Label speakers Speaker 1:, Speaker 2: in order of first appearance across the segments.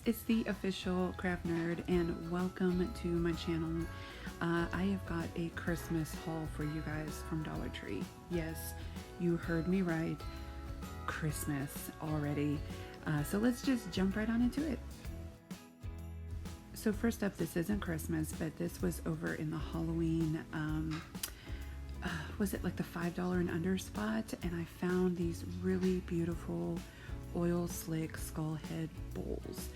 Speaker 1: It's the official craft nerd, and welcome to my channel. I have got a Christmas haul for you guys from Dollar Tree. Yes, you heard me right. Christmas already. So let's just jump right on into it. So first up, this isn't Christmas, but this was over in the Halloween, was it like the $5 and under spot? And I found these really beautiful oil slick skull head bowls.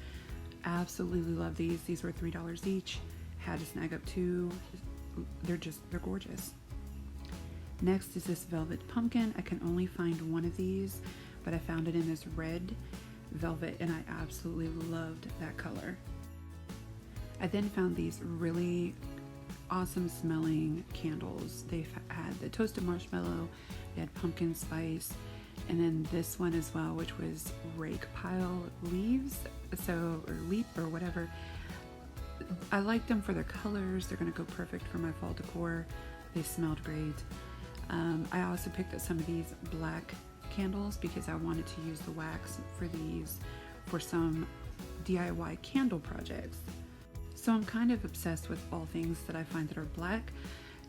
Speaker 1: Absolutely love these. These were $3 each. Had to snag up two. They're gorgeous. Next is this velvet pumpkin. I can only find one of these, but I found it in this red velvet and I absolutely loved that color. I then found these really awesome smelling candles. They had the toasted marshmallow, they had pumpkin spice, and then this one as well, which was rake pile leaves, or leap or whatever. I liked them for their colors. They're gonna go perfect for my fall decor. They smelled great. I also picked up some of these black candles because I wanted to use the wax for these for some DIY candle projects. So I'm kind of obsessed with all things that I find that are black.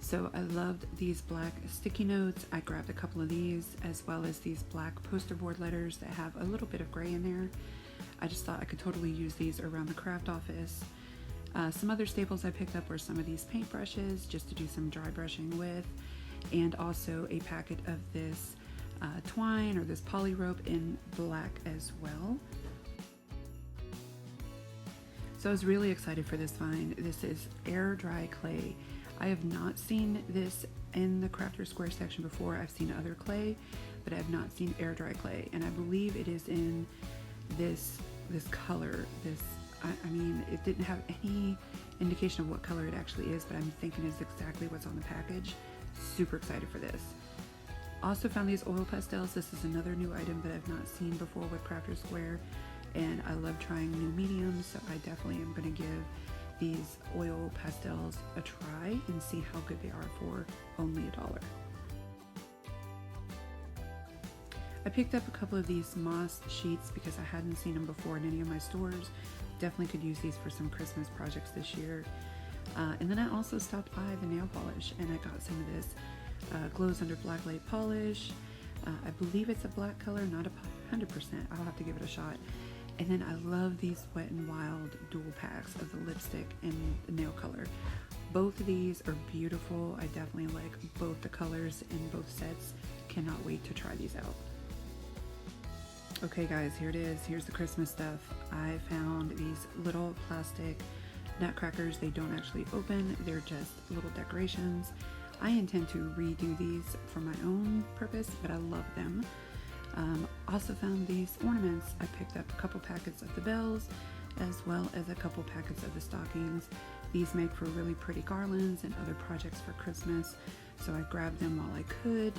Speaker 1: So I loved these black sticky notes. I grabbed a couple of these, as well as these black poster board letters that have a little bit of gray in there. I just thought I could totally use these around the craft office. Some other staples I picked up were some of these paint brushes just to do some dry brushing with, and also a packet of this twine or this poly rope in black as well. So I was really excited for this find. This is air dry clay. I have not seen this in the Crafter's Square section before. I've seen other clay, but I have not seen air dry clay, and I believe it is in this color. I mean, it didn't have any indication of what color it actually is, but I'm thinking is exactly what's on the package. Super excited for this. Also found these oil pastels. This is another new item that I've not seen before with Crafter's Square, and I love trying new mediums, so I definitely am going to give these oil pastels a try and see how good they are for only $1. I picked up a couple of these moss sheets because I hadn't seen them before in any of my stores. Definitely could use these for some Christmas projects this year. And then I also stopped by the nail polish and I got some of this glows under black light polish. I believe it's a black color, not 100%. I'll have to give it a shot. And then I love these Wet n Wild dual packs of the lipstick and the nail color. Both of these are beautiful. I definitely like both the colors in both sets. Cannot wait to try these out. Okay guys, here it is. Here's the Christmas stuff. I found these little plastic nutcrackers. They don't actually open. They're just little decorations. I intend to redo these for my own purpose, but I love them. Also found these ornaments. I picked up a couple packets of the bells as well as a couple packets of the stockings. These make for really pretty garlands and other projects for Christmas, so I grabbed them while I could.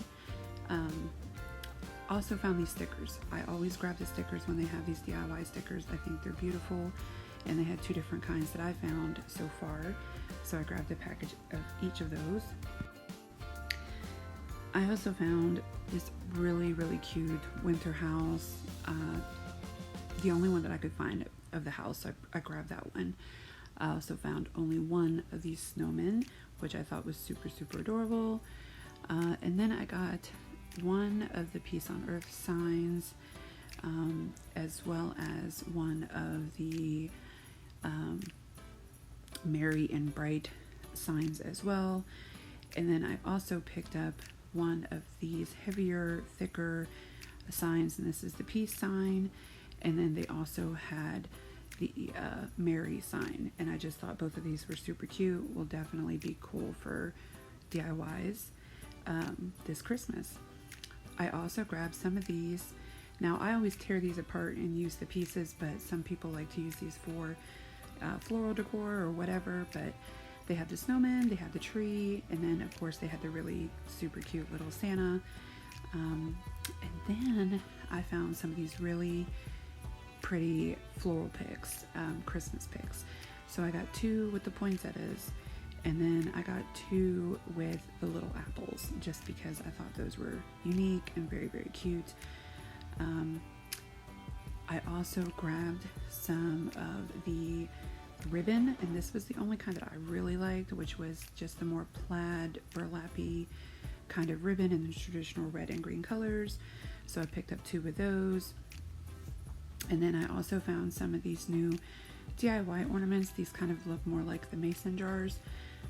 Speaker 1: Also found these stickers. I always grab the stickers when they have these DIY stickers. I think they're beautiful, and they had two different kinds that I found so far, so I grabbed a package of each of those. I also found this really cute winter house. The only one that I could find of the house, so I grabbed that one. I also found only one of these snowmen, which I thought was super adorable. And then I got one of the Peace on Earth signs, as well as one of the Merry and Bright signs as well. And then I also picked up one of these heavier, thicker signs, and this is the peace sign, and then they also had the Mary sign, and I just thought both of these were super cute. Will definitely be cool for DIYs this Christmas. I also grabbed some of these. Now I always tear these apart and use the pieces, but some people like to use these for floral decor or whatever, but they have the snowman, they have the tree, and then of course they had the really super cute little Santa. And then I found some of these really pretty floral picks, Christmas picks. So I got two with the poinsettias, and then I got two with the little apples, just because I thought those were unique and very cute. I also grabbed some of the ribbon, and this was the only kind that I really liked, which was just the more plaid burlappy kind of ribbon in the traditional red and green colors. So I picked up 2 of those. And then I also found some of these new DIY ornaments. These kind of look more like the mason jars.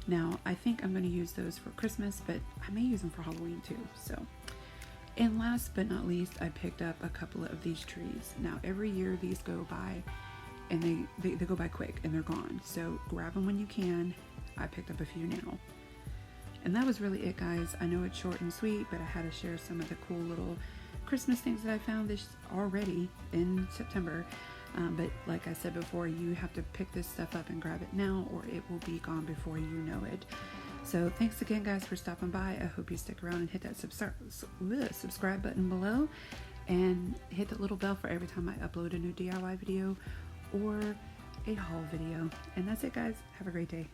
Speaker 1: Now I think I'm going to use those for Christmas, but I may use them for Halloween too. So, and last but not least, I picked up a couple of these trees. Now every year these go by, and they go by quick and they're gone. So grab them when you can. I picked up a few now. And that was really it, guys. I know it's short and sweet, but I had to share some of the cool little Christmas things that I found this already in September. But like I said before, you have to pick this stuff up and grab it now, or it will be gone before you know it. So thanks again, guys, for stopping by. I hope you stick around and hit that subscribe button below, and hit the little bell for every time I upload a new DIY video or a haul video. And that's it, guys. Have a great day.